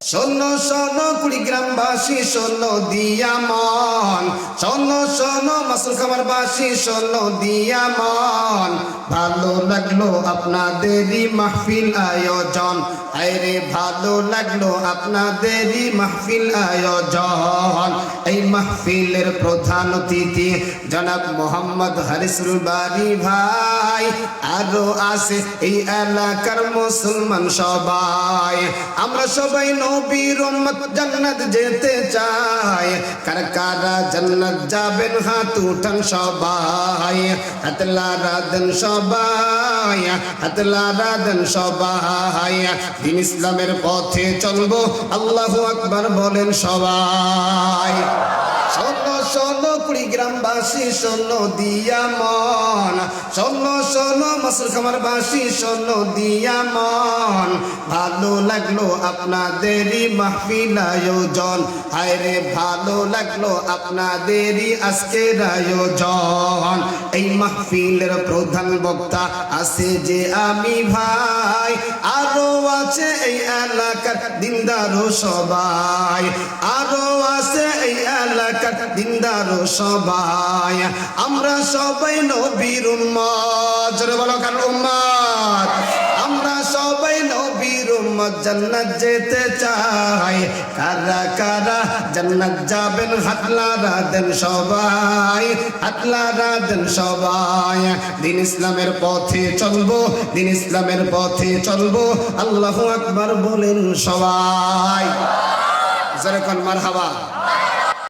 শোনো শোনো কুড়িগ্রামবাসী শোনো দিয়া মন, শোনো শোনো মাসুল খামারবাসী শোনো দিয়া মন। ভালো লাগলো আপনাদেরই মাহফিল আয়োজন, আরে ভালো লাগলো আপনাদেরই মাহফিল আয়োজন। এই মাহফিলের প্রধান অতিথি জনাব মোহাম্মদ হারিসুল বারী ভাই, আরো আছে এই এলাকার মুসলমান সবাই। আমরা সবাই নবীর উম্মত জান্নাত যেতে চাই, কারা কারা জান্নাত যাবেন হাত উঠান সবাই, হাত লারা দেন সবাই, হাত লারা দেন সবাই। দিন ইসলামের পথে চলবো, আল্লাহু আকবার বলেন সবাই। শোনো শোনো কুড়িগ্রামবাসী শোনো দিয়া মন, শোনো শোনো মাসুল খামারবাসী শোনো দিয়া মন। ভালো লাগলো আপনাদেরই মাহফিল আয়োজন, হায়রে ভালো লাগলো আপনাদেরই আজকের আয়োজন। এই মাহফিলের প্রধান বক্তা আছে যে আমি ভাই, আরো আছে এই এলাকার দিনদারও সবাই, আরো আছে এই এলাকার দিনদারও সবাই। আমরা সবাই নবীর উম্মত, জোরে বলো কার উম্মত? আমরা সবাই নবীর উম্মত, জান্নাত যেতে চাই। কারা কারা জান্নাত যাবেন হাত লারা দেন সবাই, হাত লারা দেন সবাই। দিন ইসলামের পথে চলবো, দিন ইসলামের পথে চলবো, আল্লাহু আকবার বলেন সবাই। জোরে কোন মারহাবা।